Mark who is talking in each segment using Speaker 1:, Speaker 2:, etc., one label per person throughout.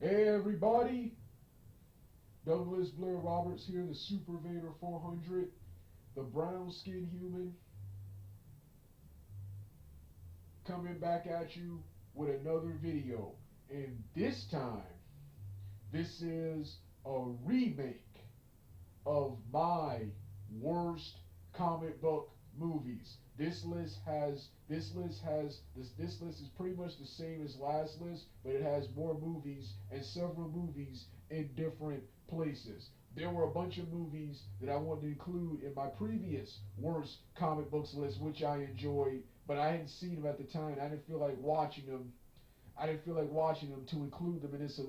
Speaker 1: Hey everybody, Douglas Blair Roberts here, the Super Vader 400, the brown skinned human, coming back at you with another video. And this time, this is a remake of my worst comic book movies. This list is pretty much the same as last list, but it has more movies and several movies in different places. There were a bunch of movies that I wanted to include in my previous worst comic books list, which I enjoyed, but I hadn't seen them at the time. I didn't feel like watching them. I didn't feel like watching them to include them in this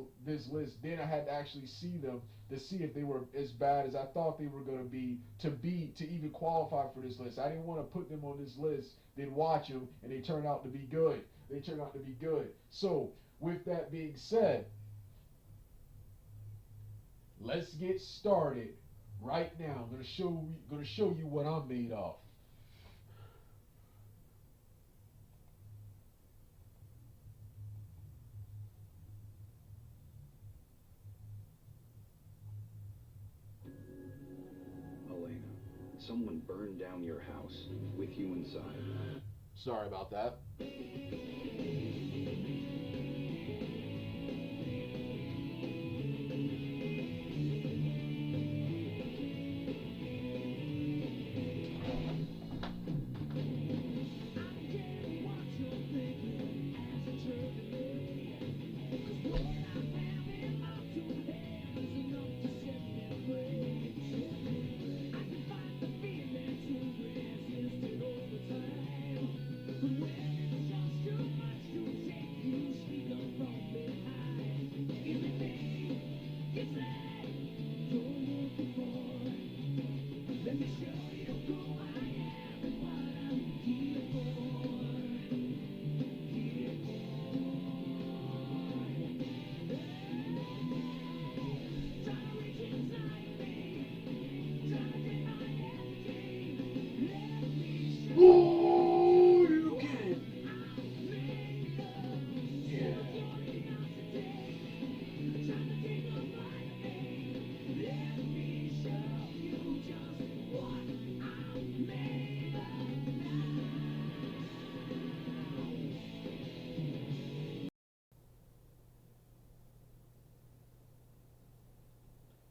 Speaker 1: list. Then I had to actually see them to see if they were as bad as I thought they were going to to even qualify for this list. I didn't want to put them on this list, then watch them, and they turned out to be good. They turned out to be good. So, with that being said, let's get started right now. I'm gonna show you what I'm made of.
Speaker 2: Elena, someone burned down your house with you inside.
Speaker 1: Sorry about that.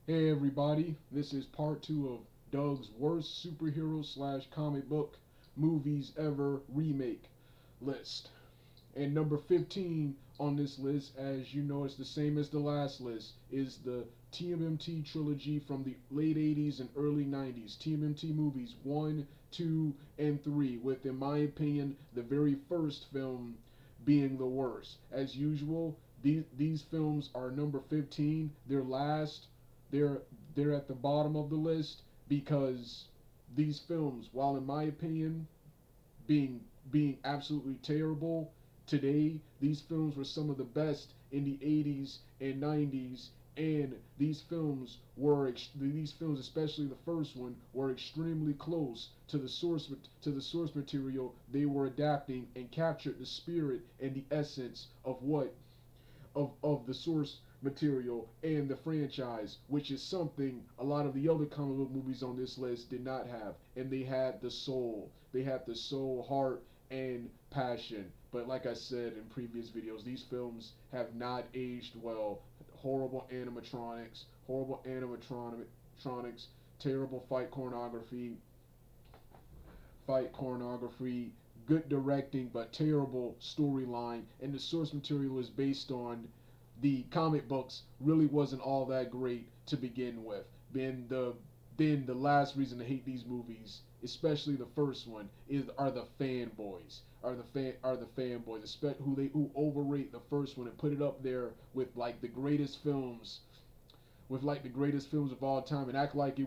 Speaker 1: Hey everybody, this is part 2 of Doug's worst superhero slash comic book movies ever remake list. And number 15 on this list, as you know, it's the same as the last list, is the TMNT trilogy from the late 80s and early 90s. TMNT movies 1, 2, and 3, with, in my opinion, the very first film being the worst. As usual, these films are number 15. They're last. They're at the bottom of the list because these films, while in my opinion being absolutely terrible today, these films were some of the best in the 80s and 90s, and these films, especially the first one, were extremely close to the source material they were adapting, and captured the spirit and the essence of the source material and the franchise, which is something a lot of the other comic book movies on this list did not have. And they had the soul. They had the soul, heart, and passion. But like I said in previous videos, these films have not aged well. Horrible animatronics, terrible fight choreography, good directing, but terrible storyline. And the source material is based on the comic books really wasn't all that great to begin with. Then the last reason to hate these movies, especially the first one, are the fanboys. Who overrate the first one and put it up there with like the greatest films of all time, and act like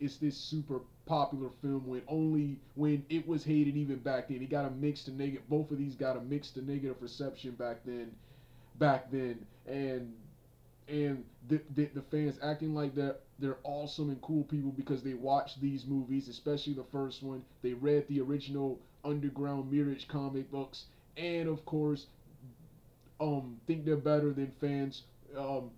Speaker 1: it's this super popular film when it was hated even back then. It got a mixed to negative. Both of these got a mixed to negative reception back then, and the fans acting like they're awesome and cool people because they watched these movies, especially the first one. They read the original Underground Mirage comic books, and of course, think they're better than fans um,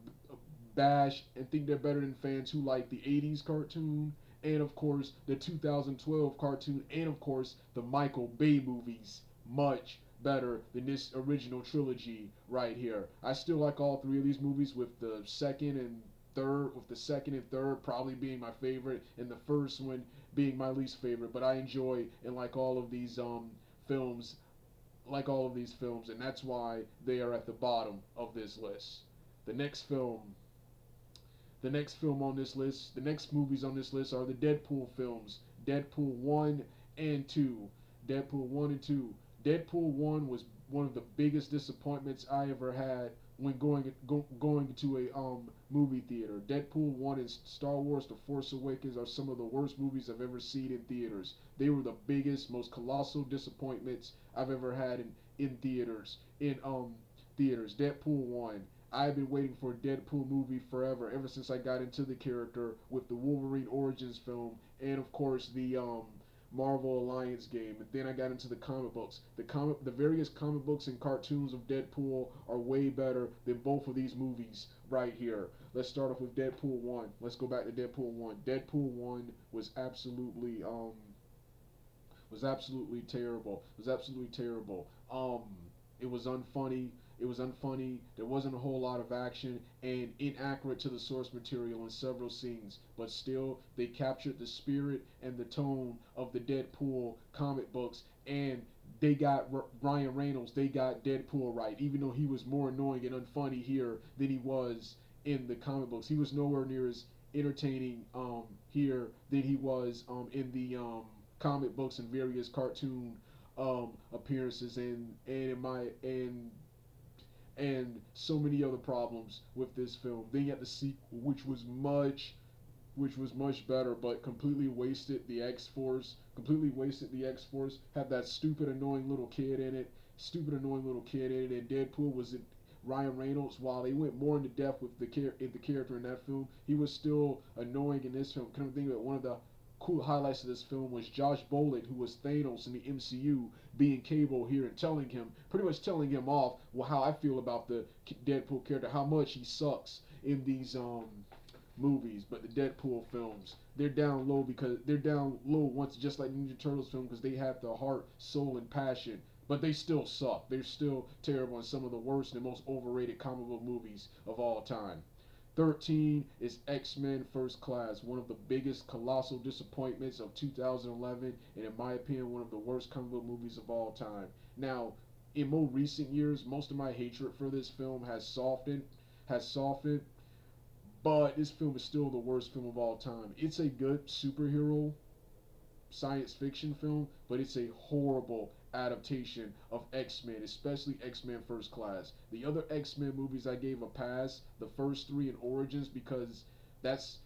Speaker 1: bash and think they're better than fans who like the 80s cartoon, and of course the 2012 cartoon, and of course the Michael Bay movies. Much better than this original trilogy right here. I still like all three of these movies, with the second and third probably being my favorite, and the first one being my least favorite. But I enjoy and like all of these films, and that's why they are at the bottom of this list. The next film the next film on this list, the next movies on this list are the Deadpool films. Deadpool 1 and 2. Deadpool 1 and 2. Deadpool 1 was one of the biggest disappointments I ever had when going to a movie theater. Deadpool 1 and Star Wars The Force Awakens are some of the worst movies I've ever seen in theaters. They were the biggest, most colossal disappointments I've ever had in theaters. Deadpool 1. I've been waiting for a Deadpool movie forever, ever since I got into the character with the Wolverine Origins film, and of course the Marvel Alliance game. And then I got into the comic books. The various comic books and cartoons of Deadpool are way better than both of these movies right here. Let's start off with Deadpool 1. Let's go back to Deadpool 1. Deadpool 1 was absolutely terrible. It was absolutely terrible. It was unfunny. It was unfunny. There wasn't a whole lot of action, and inaccurate to the source material in several scenes. But still, they captured the spirit and the tone of the Deadpool comic books, and they got Ryan Reynolds. They got Deadpool right, even though he was more annoying and unfunny here than he was in the comic books. He was nowhere near as entertaining here than he was in the comic books and various cartoon appearances, and so many other problems with this film. Then you had the sequel, which was much better, but completely wasted the X Force. Completely wasted the X Force. Had that stupid, annoying little kid in it. And Deadpool was it. Ryan Reynolds, while they went more into depth with the character in that film, he was still annoying in this film. Kind of think that one of the cool highlights of this film was Josh Brolin, who was Thanos in the MCU, being Cable here and pretty much telling him off, well, how I feel about the Deadpool character, how much he sucks in these movies. But the Deadpool films, they're down low once, just like Ninja Turtles film, because they have the heart, soul, and passion. But they still suck. They're still terrible, and some of the worst and most overrated comic book movies of all time. 13 is X-Men First Class, one of the biggest colossal disappointments of 2011, and in my opinion, one of the worst comic book movies of all time. Now, in more recent years, most of my hatred for this film has softened, but this film is still the worst film of all time. It's a good superhero science fiction film, but it's a horrible adaptation of X-Men, especially X-Men First Class. The other X-Men movies I gave a pass, the first three in Origins, because that's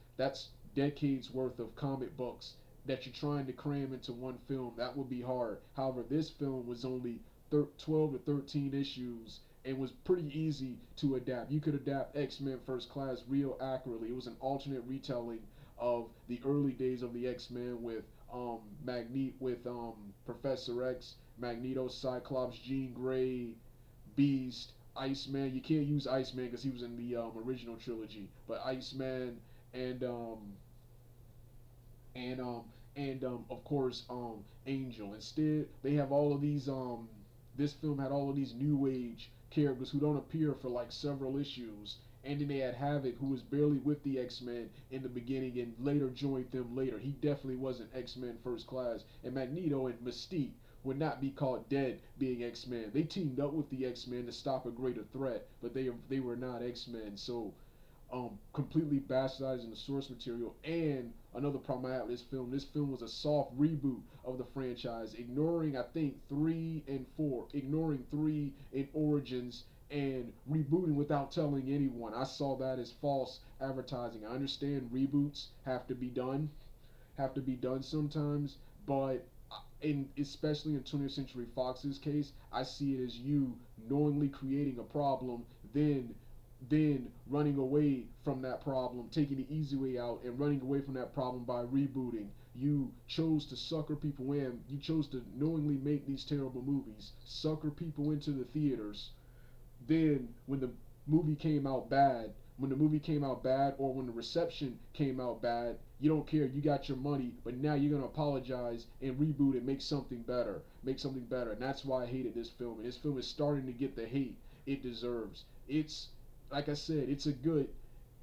Speaker 1: decades worth of comic books that you're trying to cram into one film. That would be hard. However, this film was only 12 to 13 issues and was pretty easy to adapt. You could adapt X-Men First Class real accurately. It was an alternate retelling of the early days of the X-Men with Professor X, Magneto, Cyclops, Jean Grey, Beast, Iceman. You can't use Iceman because he was in the original trilogy, but Iceman and of course Angel. Instead, they have all of these this film had all of these new age characters who don't appear for like several issues. And then they had Havoc, who was barely with the X-Men in the beginning and later joined them later. He definitely wasn't X-Men First Class. And Magneto and Mystique would not be caught dead being X-Men. They teamed up with the X-Men to stop a greater threat, but they were not X-Men. So completely bastardizing the source material. And another problem I have with this film was a soft reboot of the franchise, ignoring I think 3 and 4, ignoring 3 in Origins, and rebooting without telling anyone. I saw that as false advertising. I understand reboots have to be done sometimes, but especially in 20th Century Fox's case, I see it as you knowingly creating a problem, then running away from that problem, taking the easy way out and running away from that problem by rebooting. You chose to sucker people in. You chose to knowingly make these terrible movies, sucker people into the theaters. Then when the movie came out bad, when the movie came out bad, or when the reception came out bad, you don't care. You got your money, but now you're gonna apologize and reboot it, make something better, make something better. And that's why I hated this film. And this film is starting to get the hate it deserves. It's like I said, it's a good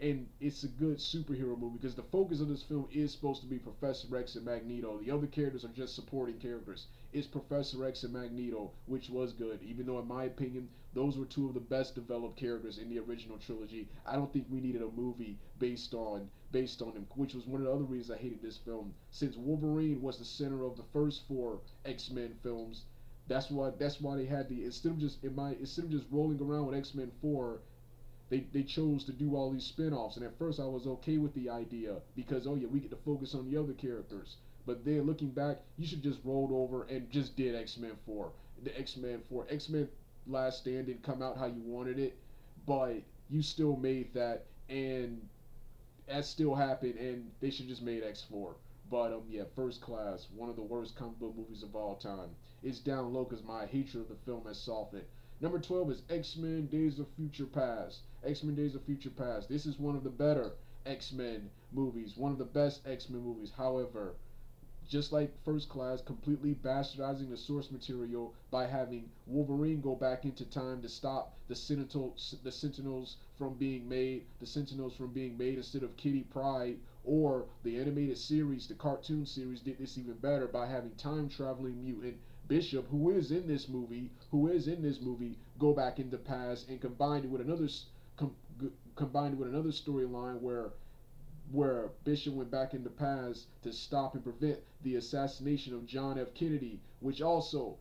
Speaker 1: superhero movie because the focus of this film is supposed to be Professor X and Magneto. The other characters are just supporting characters. It's Professor X and Magneto, which was good, even though in my opinion those were two of the best developed characters in the original trilogy. I don't think we needed a movie based on them, which was one of the other reasons I hated this film. Since Wolverine was the center of the first four X-Men films, that's why they had the instead of just rolling around with X-Men 4, they chose to do all these spin-offs. And at first I was okay with the idea because, oh yeah, we get to focus on the other characters. But then looking back, you should just rolled over and just did X-Men 4. The X-Men 4. X-Men Last Stand didn't come out how you wanted it, but you still made that, and that still happened, and they should just made X4. But yeah, First Class, one of the worst comic book movies of all time. It's down low because my hatred of the film has softened. Number 12 is X-Men Days of Future Past. X-Men Days of Future Past. This is one of the better X-Men movies, one of the best X-Men movies. However, just like First Class, completely bastardizing the source material by having Wolverine go back into time to stop the Sentinels from being made, instead of Kitty Pryde, or the animated series, the cartoon series did this even better by having time traveling mutant Bishop, who is in this movie, go back into past and combined it with com, combined with another storyline where Bishop went back in the past to stop and prevent the assassination of John F. Kennedy, which also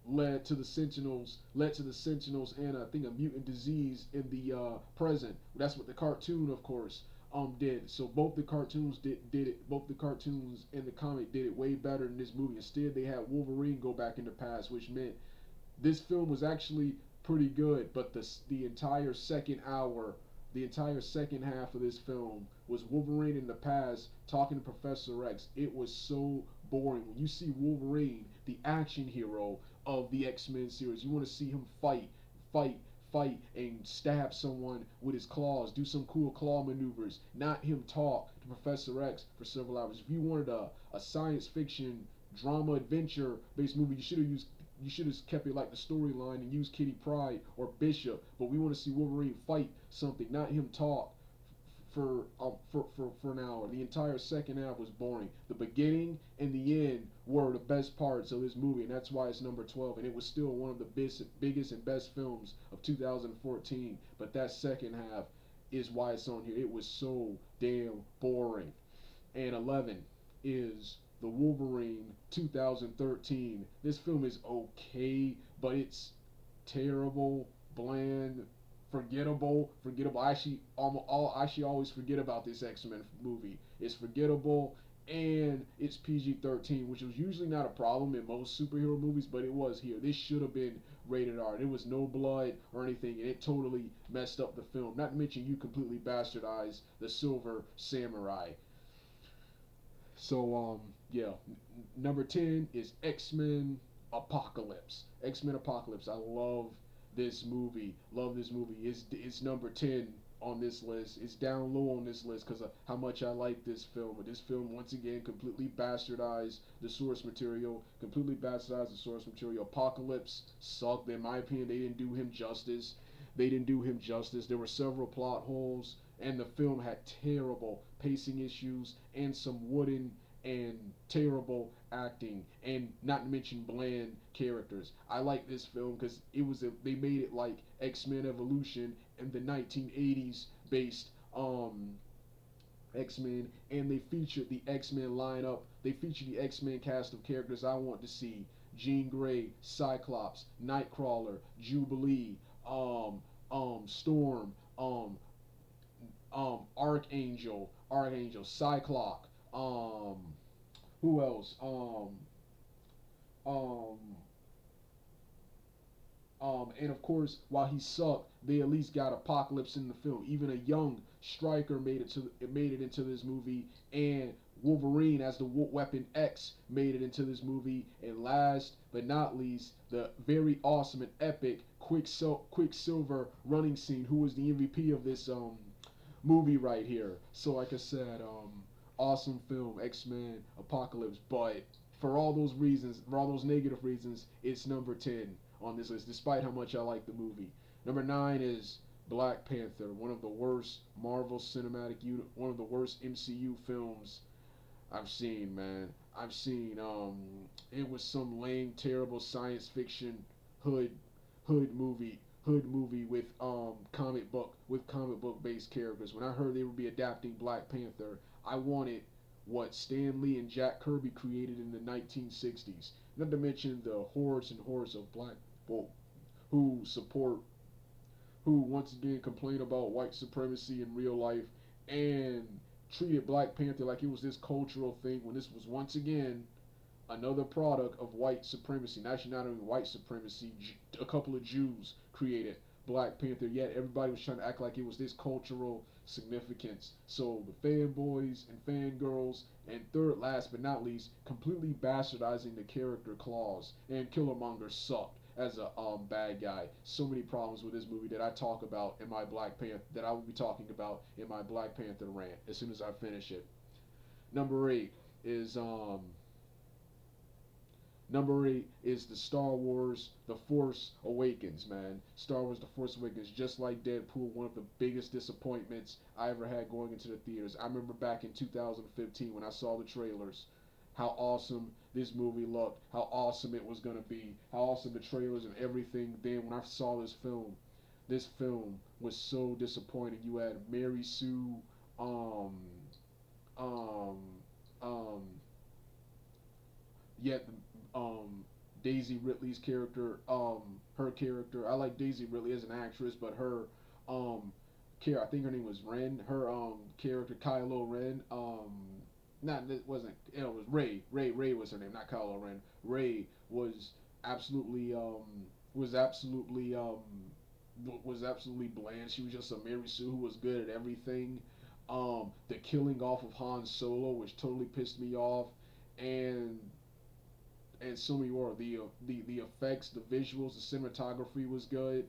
Speaker 1: led to the Sentinels and I think a mutant disease in the present. That's what the cartoon, of course, did. So both the cartoons did it. Both the cartoons and the comic did it way better than this movie. Instead, they had Wolverine go back in the past, which meant this film was actually pretty good, but the entire second hour, the entire second half of this film was Wolverine in the past talking to Professor X. It was so boring. When you see Wolverine, the action hero of the X-Men series, you want to see him fight, and stab someone with his claws, do some cool claw maneuvers, not him talk to Professor X for several hours. If you wanted a science fiction drama adventure based movie, you should have kept it like the storyline and used Kitty Pryde or Bishop. But we want to see Wolverine fight something, not him talk for an hour. The entire second half was boring. The beginning and the end were the best parts of this movie, and that's why it's number 12. And it was still one of the biggest and best films of 2014. But that second half is why it's on here. It was so damn boring. And 11 is The Wolverine 2013. This film is okay, but it's terrible, bland, forgettable. I actually always forget about this X-Men movie. It's forgettable and it's PG-13, which was usually not a problem in most superhero movies, but it was here. This should have been rated R. There was no blood or anything, and it totally messed up the film. Not to mention you completely bastardized the Silver Samurai. So yeah, number 10 is X-Men Apocalypse. X-Men Apocalypse. I love this movie. Love this movie. It's number 10 on this list. It's down low on this list because of how much I like this film. But this film, once again, completely bastardized the source material. Apocalypse sucked. In my opinion, they didn't do him justice. There were several plot holes, and the film had terrible pacing issues and some wooden and terrible acting, and not to mention bland characters. I like this film because they made it like X-Men Evolution in the 1980s based X-Men, and they featured the X-Men lineup. They featured the X-Men cast of characters I want to see: Jean Grey, Cyclops, Nightcrawler, Jubilee, Storm, Archangel, Cyclops, who else? Um, and of course, while he sucked, they at least got Apocalypse in the film. Even a young Stryker made it into this movie, and Wolverine as the Weapon X made it into this movie. And last but not least, the very awesome and epic Quicksilver running scene, who was the MVP of this movie right here. So like I said, awesome film, X-Men Apocalypse. But for all those reasons, for all those negative reasons, it's number 10 on this list, despite how much I like the movie. Number 9 is Black Panther, one of the worst Marvel Cinematic Unit, one of the worst MCU films I've seen, man. I've seen it was some lame, terrible science fiction hood hood movie with comic book based characters. When I heard they would be adapting Black Panther, I wanted what Stan Lee and Jack Kirby created in the 1960s. Not to mention the hordes and hordes of black folk who support, who once again complain about white supremacy in real life and treated Black Panther like it was this cultural thing when this was once again another product of white supremacy. Actually, not only white supremacy, a couple of Jews created Black Panther, yet everybody was trying to act like it was this cultural significance. So the fanboys and fangirls, and third, last but not least, completely bastardizing the character Claus. And Killmonger sucked as a bad guy. So many problems with this movie that I talk about in my Black Panther, that I will be talking about in my Black Panther rant as soon as I finish it. Number eight is the Star Wars The Force Awakens, man. Star Wars The Force Awakens, just like Deadpool, one of the biggest disappointments I ever had going into the theaters. I remember back in 2015 when I saw the trailers, how awesome this movie looked, how awesome it was going to be, how awesome the trailers and everything. Then when I saw this film was so disappointing. You had Mary Sue, um, um, um, yet Daisy Ridley's character, her character. I like Daisy Ridley as an actress, but her I think her name was Ren. Her character Kylo Ren. Not it wasn't. It was Ray. Ray was her name, not Kylo Ren. Ray was absolutely was absolutely was absolutely bland. She was just a Mary Sue who was good at everything. The killing off of Han Solo, which totally pissed me off, and so many more. The effects, the visuals, the cinematography was good.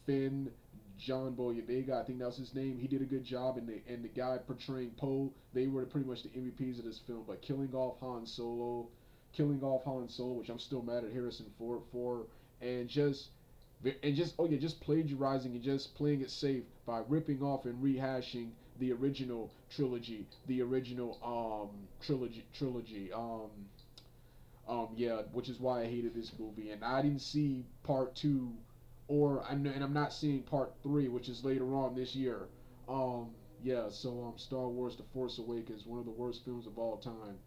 Speaker 1: Finn, John Boyega, I think that was his name. He did a good job, and the guy portraying Poe, they were pretty much the MVPs of this film. But killing off Han Solo, which I'm still mad at Harrison Ford for, and just plagiarizing and just playing it safe by ripping off and rehashing the original trilogy, the original trilogy. Yeah, which is why I hated this movie, and I didn't see part two, and I'm not seeing part three, which is later on this year. Um, yeah, so Star Wars: The Force Awakens, one of the worst films of all time.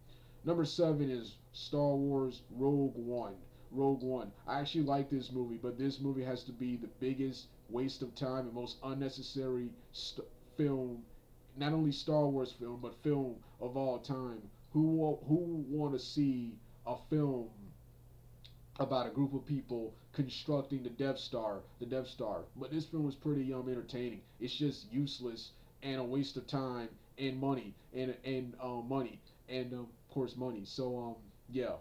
Speaker 1: Number 7 is Star Wars Rogue One. Rogue One. I actually like this movie, but this movie has to be the biggest waste of time and most unnecessary film, not only Star Wars film, but film of all time. Who want to see a film about a group of people constructing the Death Star? But this film was pretty entertaining. It's just useless and a waste of time and money and of course money. So yeah.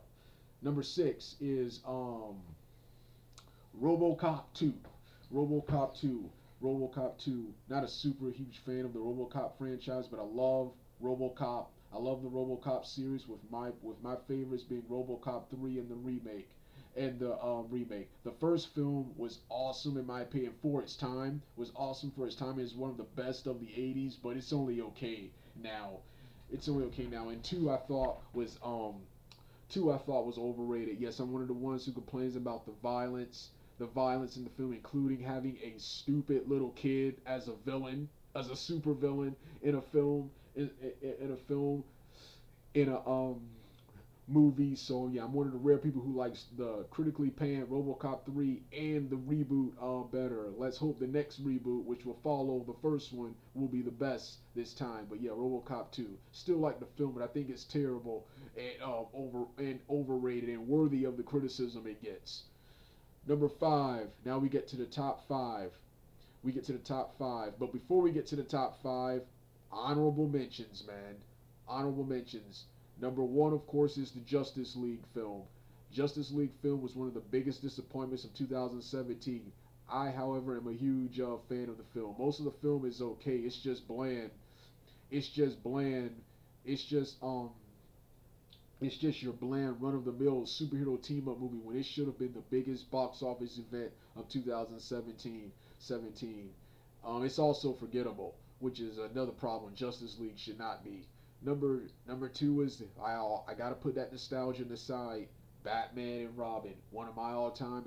Speaker 1: Number 6 is RoboCop 2. RoboCop 2. RoboCop 2. Not a super huge fan of the RoboCop franchise, but I love RoboCop. I love the RoboCop series with my favorites being RoboCop 3 and the remake. And the remake. The first film was awesome in my opinion for its time. Was awesome for its time. It's one of the best of the 80s, but it's only okay now. It's only okay now. And two I thought was overrated. Yes, I'm one of the ones who complains about the violence in the film, including having a stupid little kid as a villain, as a super villain in a film, in a film, in a movie. So yeah, I'm one of the rare people who likes the critically panned RoboCop 3 and the reboot better. Let's hope the next reboot, which will follow the first one, will be the best this time. But yeah, RoboCop 2. Still like the film, but I think it's terrible and overrated and worthy of the criticism it gets. Number 5. Now we get to the top 5. We get to the top 5. But before we get to the top 5, honorable mentions, man. Honorable mentions. Number one, of course, is the Justice League film. Justice League film was one of the biggest disappointments of 2017. I, however, am a huge fan of the film. Most of the film is okay. It's just bland. It's just bland. It's just um. It's just your bland, run-of-the-mill superhero team-up movie when it should have been the biggest box office event of 2017. It's also forgettable, which is another problem. Justice League should not be. Number two is I gotta put that nostalgia aside. Batman and Robin, one of my all-time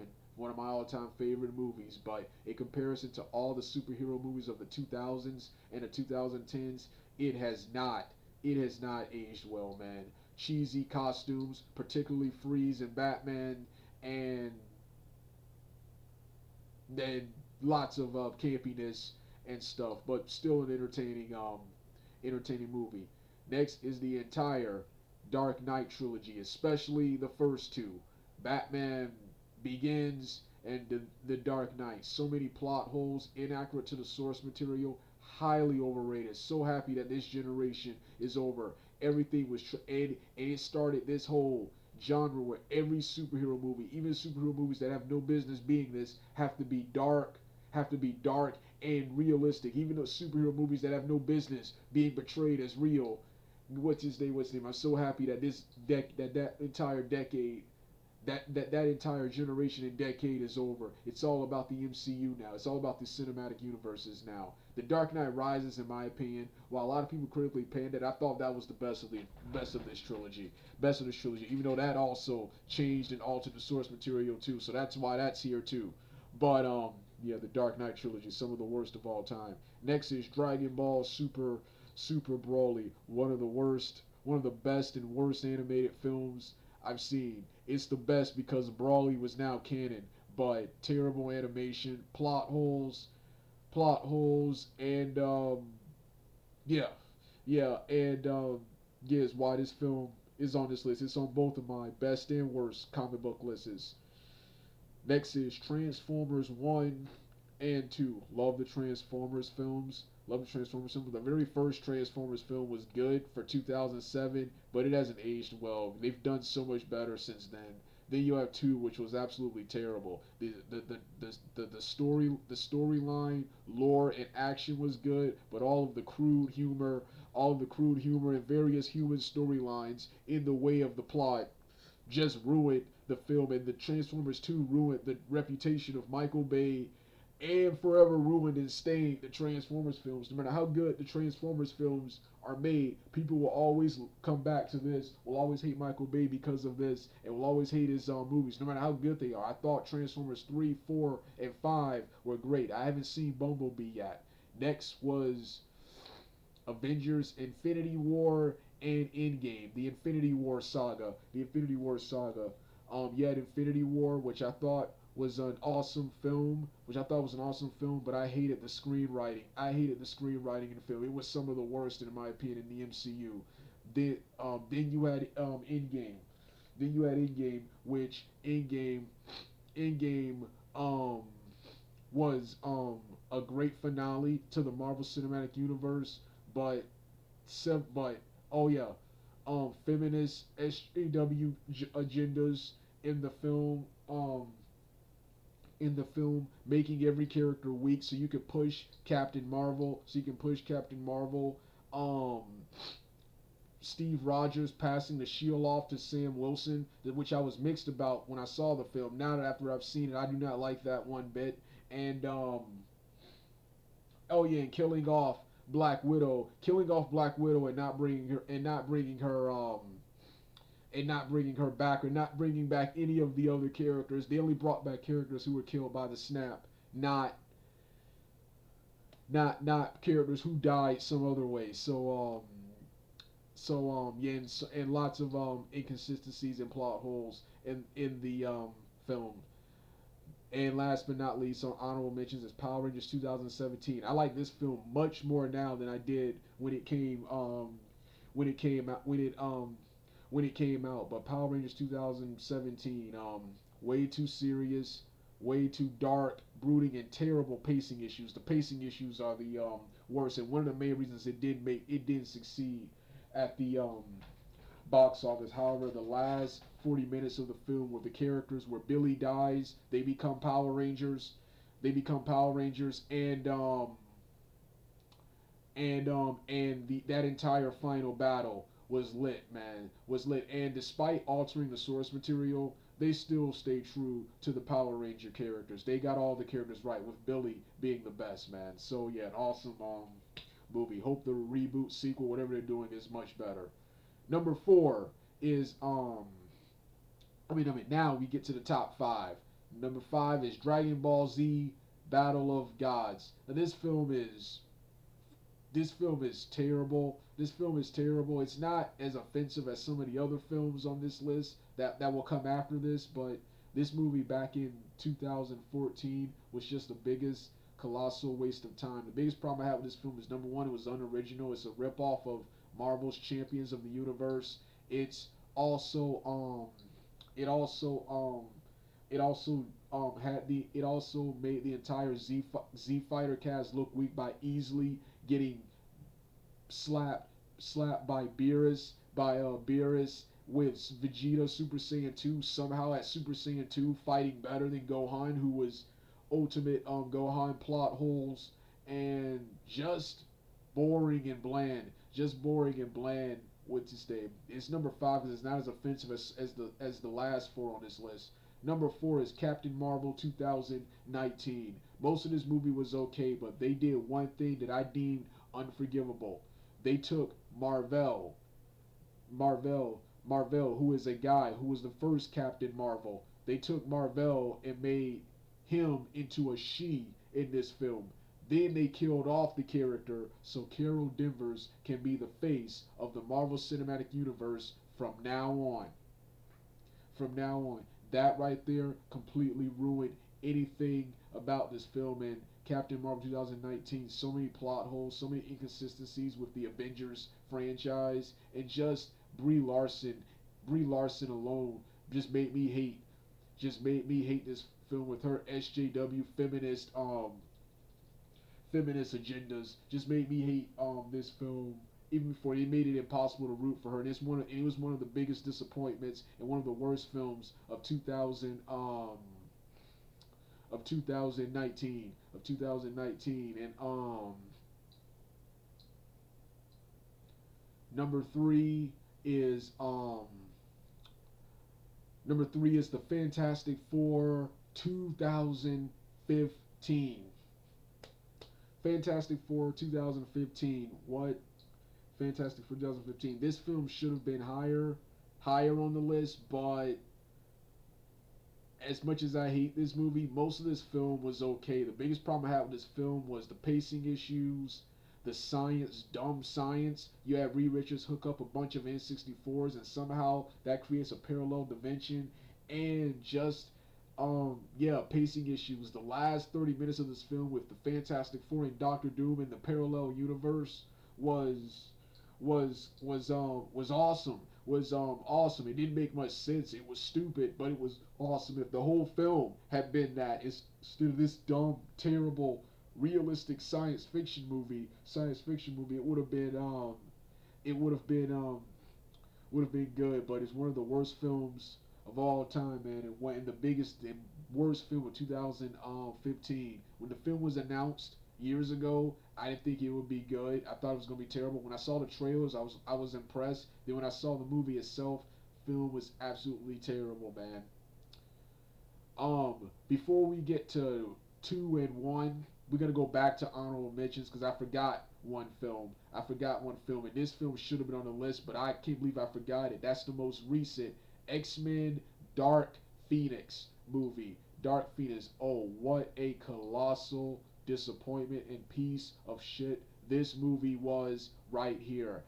Speaker 1: favorite movies. But in comparison to all the superhero movies of the 2000s and the 2010s, it has not aged well, man. Cheesy costumes, particularly Freeze and Batman, and then lots of campiness and stuff, but still an entertaining movie. Next is the entire Dark Knight trilogy, especially the first two, Batman Begins and the Dark Knight. So many plot holes, inaccurate to the source material, highly overrated. So happy that this generation is over. Everything was and it started this whole genre where every superhero movie, even superhero movies that have no business being this, have to be dark and realistic. Even those superhero movies that have no business being portrayed as real. What's his name? I'm so happy that that entire decade, that entire generation and decade is over. It's all about the MCU now. It's all about the cinematic universes now. The Dark Knight Rises, in my opinion, while a lot of people critically panned it, I thought that was the best of this trilogy. Best of this trilogy, even though that also changed and altered the source material too. So that's why that's here too. But yeah, the Dark Knight trilogy, some of the worst of all time. Next is Dragon Ball Super Broly, one of the best and worst animated films I've seen. It's the best because Broly was now canon, but terrible animation, plot holes, and yeah, and yeah, is why this film is on this list. It's on both of my best and worst comic book lists. Next is Transformers 1 and 2. Love the Transformers films. Love the Transformers films. The very first Transformers film was good for 2007, but it hasn't aged well. They've done so much better since then. Then you have 2, which was absolutely terrible. The storyline, lore, and action was good, but all of the crude humor, and various human storylines in the way of the plot just ruined the film, and the Transformers 2 ruined the reputation of Michael Bay and forever ruined and stained the Transformers films. No matter how good the Transformers films are made, people will always come back to this, will always hate Michael Bay because of this, and will always hate his movies, no matter how good they are. I thought Transformers 3, 4, and 5 were great. I haven't seen Bumblebee yet. Next was Avengers Infinity War and Endgame, the Infinity War saga. You had Infinity War, which I thought was an awesome film, but I hated the screenwriting. In the film. It was some of the worst, in my opinion, in the MCU. Then you had Endgame. Which Endgame was a great finale to the Marvel Cinematic Universe, but but oh yeah, feminist SJW agendas in the film. Making every character weak so you can push Captain Marvel. Um, Steve Rogers passing the shield off to Sam Wilson, which I was mixed about when I saw the film. Now that after I've seen it, I do not like that one bit. And oh yeah, and killing off Black Widow, and not bringing her back, or not bringing back any of the other characters. They only brought back characters who were killed by the snap, not characters who died some other way. Yeah, and lots of inconsistencies and plot holes in the film. And last but not least, on honorable mentions is Power Rangers 2017. I like this film much more now than I did when it came out when it came out. But Power Rangers 2017, way too serious, way too dark, brooding, and terrible pacing issues. The pacing issues are the worst, and one of the main reasons it didn't succeed at the box office. However, the last 40 minutes of the film where the characters where Billy dies, they become Power Rangers. They become Power Rangers, and the that entire final battle was lit, man. Was lit. And despite altering the source material, they still stay true to the Power Ranger characters. They got all the characters right, with Billy being the best, man. So yeah, an awesome movie. Hope the reboot, sequel, whatever they're doing is much better. Number four is now we get to the top five. Number five is Dragon Ball Z Battle of Gods. Now this film is terrible. This film is terrible. It's not as offensive as some of the other films on this list that will come after this, but this movie back in 2014 was just the biggest colossal waste of time. The biggest problem I have with this film is, number one, it was unoriginal. It's a ripoff of Marvel's Champions of the Universe. It's also it also it also it also made the entire Z Fighter cast look weak by easily getting slapped by Beerus with Vegeta Super Saiyan 2, somehow at Super Saiyan 2 fighting better than Gohan, who was ultimate Gohan. Plot holes and just boring and bland. Just boring and bland with this name. It's number five because it's not as offensive as the last four on this list. Number four is Captain Marvel 2019. Most of this movie was okay, but they did one thing that I deemed unforgivable. They took Marvel, who is a guy who was the first Captain Marvel. They took Marvel and made him into a she in this film. Then they killed off the character so Carol Danvers can be the face of the Marvel Cinematic Universe from now on. From now on. That right there completely ruined anything about this film. And Captain Marvel 2019, so many plot holes, so many inconsistencies with the Avengers franchise, and just Brie Larson alone just made me hate this film with her SJW feminist agendas. Just made me hate this film even before they made it impossible to root for her. And it was one of the biggest disappointments and one of the worst films of 2019 and number three is the Fantastic Four 2015. Fantastic Four 2015. What? Fantastic Four 2015. This film should have been higher on the list, but as much as I hate this movie, most of this film was okay. The biggest problem I had with this film was the pacing issues, the science, dumb science. You have Reed Richards hook up a bunch of N64s, and somehow that creates a parallel dimension, and just pacing issues. The last 30 minutes of this film with the Fantastic Four and Doctor Doom in the parallel universe was awesome. Was awesome. It didn't make much sense. It was stupid, but it was awesome. If the whole film had been that instead of this dumb, terrible, realistic science fiction movie, it would have been good. But it's one of the worst films of all time, man. It went in the biggest and worst film of 2015. When the film was announced years ago, I didn't think it would be good. I thought it was gonna be terrible. When I saw the trailers, I was impressed. Then when I saw the movie itself, film was absolutely terrible, man. Before we get to 2 and 1, we're gonna go back to honorable mentions because I forgot one film. And this film should have been on the list, but I can't believe I forgot it. That's the most recent X-Men Dark Phoenix movie. Dark Phoenix. Oh, what a colossal disappointment and piece of shit this movie was right here.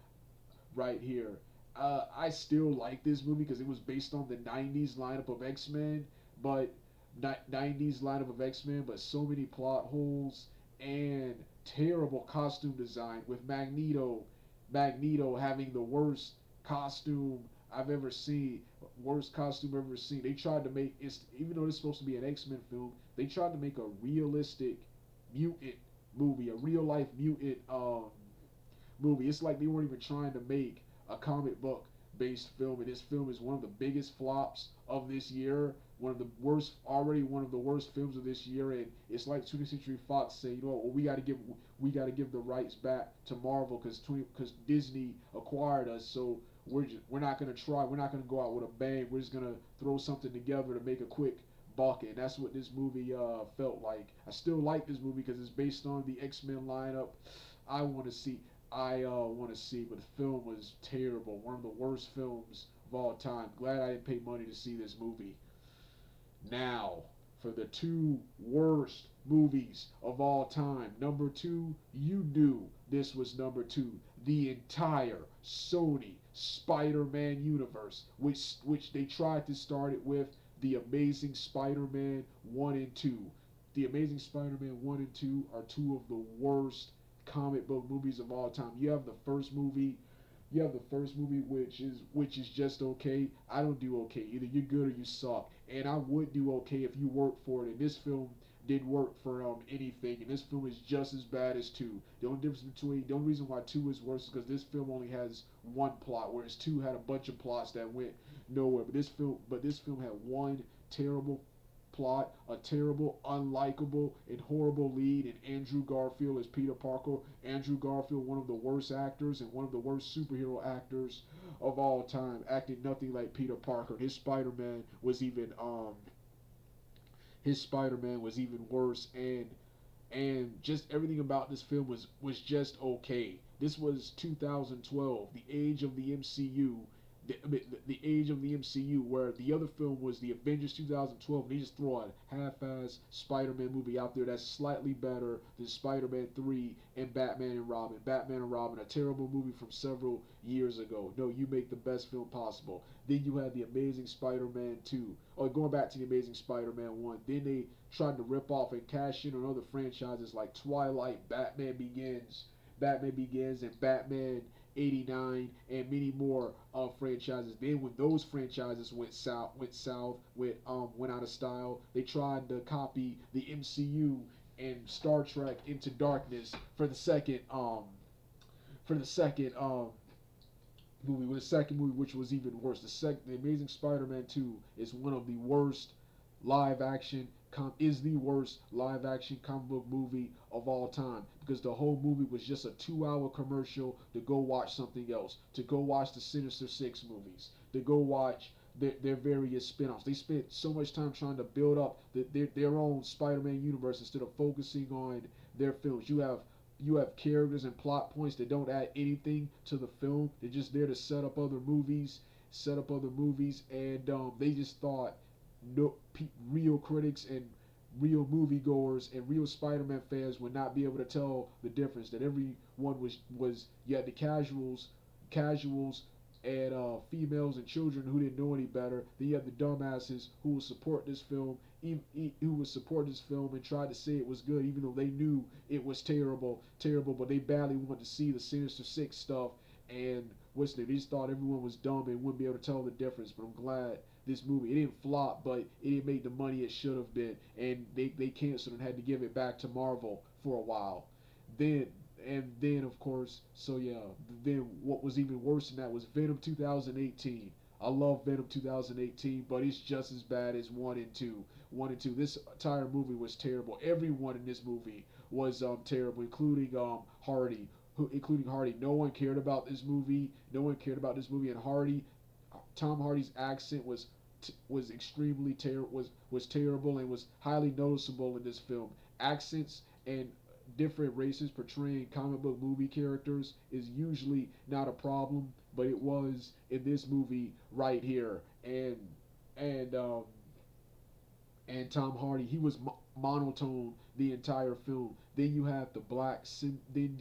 Speaker 1: Right here. I still like this movie because it was based on the 90s lineup of X-Men, but 90s lineup of X-Men, but so many plot holes and terrible costume design with Magneto having the worst costume I've ever seen. Worst costume I've ever seen. They tried to make it, even though it's supposed to be an X-Men film, they tried to make a realistic mutant movie, a real life mutant movie. It's like they weren't even trying to make a comic book based film, and this film is one of the biggest flops of this year. One of the worst films of this year, and it's like 20th Century Fox saying, you know what, well, we got to give the rights back to Marvel because Disney acquired us, so we're not gonna try, we're not gonna go out with a bang, we're just gonna throw something together to make a quick buck, and that's what this movie felt like. I still like this movie because it's based on the X-Men lineup. I want to see. I want to see, but the film was terrible. One of the worst films of all time. Glad I didn't pay money to see this movie. Now, for the two worst movies of all time. Number two, you knew this was number two. The entire Sony Spider-Man universe, which they tried to start it with the Amazing Spider-Man 1 and 2. The Amazing Spider-Man 1 and 2 are two of the worst comic book movies of all time. You have the first movie which is just okay. I don't do okay. Either you're good or you suck. And I would do okay if you worked for it. And this film didn't work for anything. And this film is just as bad as two. The only reason why two is worse is because this film only has one plot, whereas two had a bunch of plots that went nowhere. But this film had one terrible plot, a terrible, unlikable, and horrible lead in Andrew Garfield as Peter Parker. Andrew Garfield, one of the worst actors and one of the worst superhero actors of all time, acted nothing like Peter Parker. His Spider-Man was even worse, and just everything about this film was just okay. This was 2012, the age of the MCU, the age of the MCU, where the other film was the Avengers 2012, and they just throw a half-ass Spider-Man movie out there that's slightly better than Spider-Man 3 and Batman and Robin. Batman and Robin, a terrible movie from several years ago. No, you make the best film possible. Then you had the Amazing Spider-Man 2. Or going back to the Amazing Spider-Man 1. Then they tried to rip off and cash in on other franchises like Twilight, Batman Begins, and Batman 89, and many more franchises. Then when those franchises went out of style, they tried to copy the MCU and Star Trek Into Darkness for the second movie. With the second movie, which was even worse. The Amazing Spider-Man 2 is one of the worst live action the worst live action comic book movie of all time, because the whole movie was just a 2-hour commercial to go watch something else, to go watch the Sinister Six movies, to go watch their various spin-offs. They spent so much time trying to build up their own Spider-Man universe instead of focusing on their films. You have characters and plot points that don't add anything to the film. They're just there to set up other movies, and they just thought no real critics and real moviegoers and real Spider-Man fans would not be able to tell the difference. That everyone was you had the casuals and females and children who didn't know any better. Then you have the dumbasses who will support this film, and try to say it was good, even though they knew it was terrible. But they badly wanted to see the Sinister Six stuff, and they just thought everyone was dumb and wouldn't be able to tell the difference. But I'm glad this movie, it didn't flop, but it didn't make the money it should have been, and they canceled and had to give it back to Marvel for a while. Then of course, so yeah, then what was even worse than that was Venom 2018. I love Venom 2018, but it's just as bad as 1 and 2. 1 and 2. This entire movie was terrible. Everyone in this movie was terrible, including Hardy. No one cared about this movie. And Tom Hardy's accent was extremely was terrible and was highly noticeable in this film. Accents and different races portraying comic book movie characters is usually not a problem, but it was in this movie right here. And and Tom Hardy, he was monotone the entire film. Then you have the black then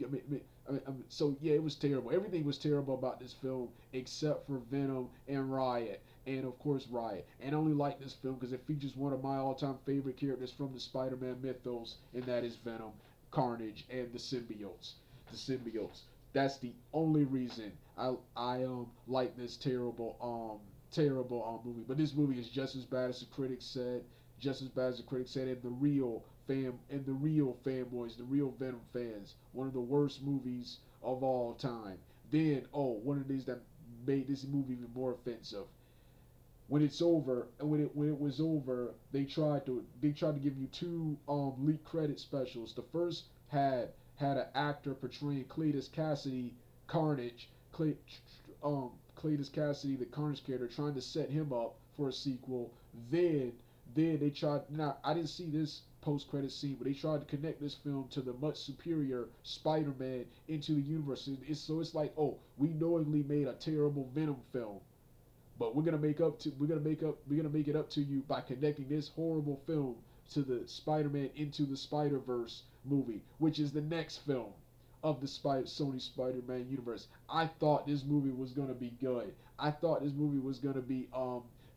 Speaker 1: so yeah, it was terrible. Everything was terrible about this film except for Venom and Riot. And of course Riot. And I only like this film because it features one of my all-time favorite characters from the Spider-Man mythos, and that is Venom, Carnage, and the symbiotes. That's the only reason I like this terrible movie. But this movie is just as bad as the critics said, and the real fanboys, the real Venom fans. One of the worst movies of all time. Then one of the things that made this movie even more offensive. When it's over, and when it was over, they tried to give you two leaked credit specials. The first had an actor portraying Cletus Cassidy, Carnage, Cletus Cassidy, the Carnage character, trying to set him up for a sequel. Then they tried. Now I didn't see this post-credit scene, but they tried to connect this film to the much superior Spider-Man into the universe. So it's like, oh, we knowingly made a terrible Venom film, but we're gonna make it up to you by connecting this horrible film to the Spider-Man into the Spider-Verse movie, which is the next film of the Sony Spider-Man universe. I thought this movie was gonna be good. I thought this movie was gonna be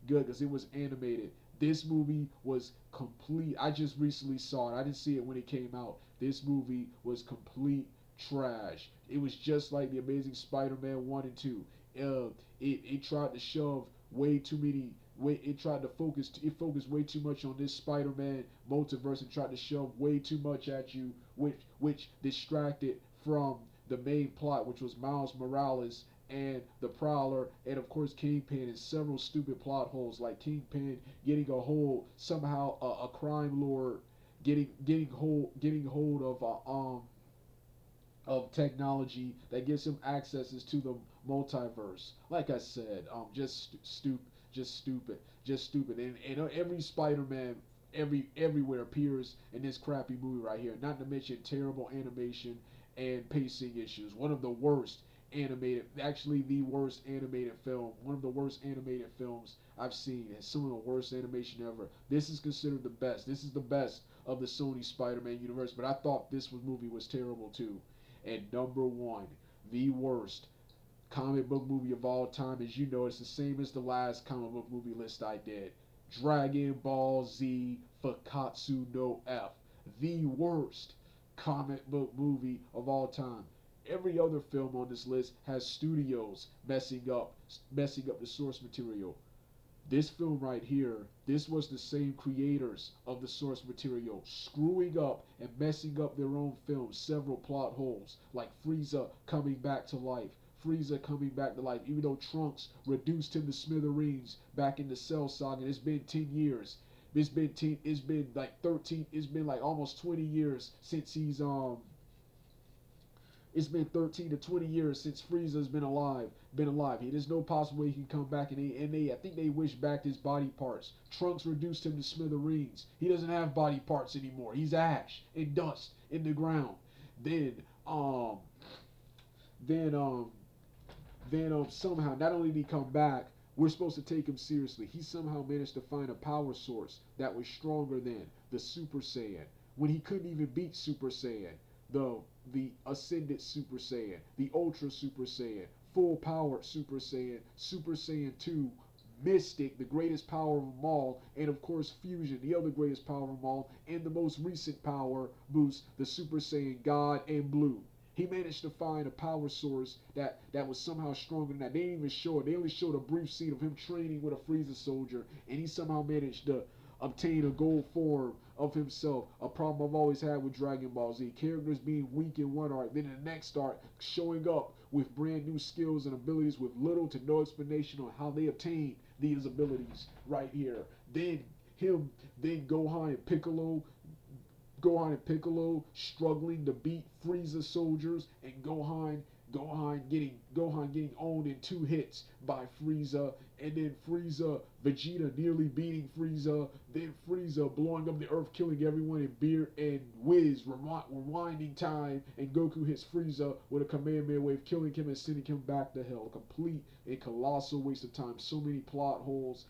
Speaker 1: good because it was animated. This movie was complete. I just recently saw it. I didn't see it when it came out. This movie was complete trash. It was just like the Amazing Spider-Man 1 and 2. It tried to shove way too many. It tried to focus. It focused way too much on this Spider-Man multiverse and tried to shove way too much at you, which distracted from the main plot, which was Miles Morales and the Prowler, and of course Kingpin, and several stupid plot holes like Kingpin getting a hold somehow a crime lord getting hold of technology that gives him accesses to the multiverse. Like I said, just stupid. And every Spider-Man everywhere appears in this crappy movie right here. Not to mention terrible animation and pacing issues. One of the worst animated, actually the worst animated film, one of the worst animated films I've seen, and some of the worst animation ever. This is considered the best. This is the best of the Sony Spider-Man universe, but I thought this movie was terrible too. And number one, the worst comic book movie of all time, as you know, it's the same as the last comic book movie list I did. Dragon Ball Z Fakatsu no F. The worst comic book movie of all time. Every other film on this list has studios messing up the source material. This film right here, this was the same creators of the source material screwing up and messing up their own film. Several plot holes, like Frieza coming back to life. Frieza coming back to life, even though Trunks reduced him to smithereens back in the Cell Saga. It's been 10 years. It's been like 13. It's been like almost 20 years since it's been 13 to 20 years since Frieza's been alive. There's no possible way he can come back, I think they wish back his body parts. Trunks reduced him to smithereens. He doesn't have body parts anymore. He's ash and dust in the ground. Then um then um somehow not only did he come back, we're supposed to take him seriously. He somehow managed to find a power source that was stronger than the Super Saiyan when he couldn't even beat Super Saiyan. The Ascended Super Saiyan, the Ultra Super Saiyan, Full Power Super Saiyan, Super Saiyan 2, Mystic, the greatest power of them all, and of course Fusion, the other greatest power of them all, and the most recent power boost, the Super Saiyan God and Blue. He managed to find a power source that was somehow stronger than that. They didn't even show it. They only showed a brief scene of him training with a Frieza soldier, and he somehow managed to obtain a gold form of himself. A problem I've always had with Dragon Ball Z. Characters being weak in one arc, then in the next arc showing up with brand new skills and abilities with little to no explanation on how they obtained these abilities right here. Then Gohan and Piccolo struggling to beat Frieza soldiers, and Gohan getting owned in 2 hits by Frieza, and then Vegeta nearly beating Frieza, then Frieza blowing up the earth, killing everyone, and Whiz rewinding time, and Goku hits Frieza with a Kamehameha wave, killing him and sending him back to hell. A complete and colossal waste of time. So many plot holes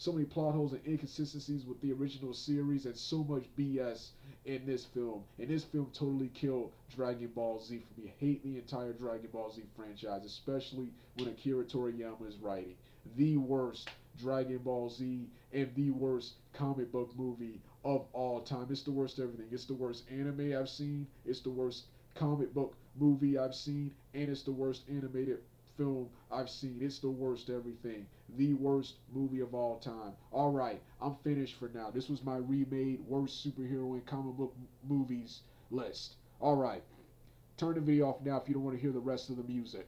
Speaker 1: and inconsistencies with the original series, and so much BS in this film. And this film totally killed Dragon Ball Z for me. I hate the entire Dragon Ball Z franchise, especially when Akira Toriyama is writing. The worst Dragon Ball Z and the worst comic book movie of all time. It's the worst everything. It's the worst anime I've seen. It's the worst comic book movie I've seen. And it's the worst animated film I've seen. It's the worst everything. The worst movie of all time. Alright, I'm finished for now. This was my remade worst superhero and comic book movies list. Alright, turn the video off now if you don't want to hear the rest of the music.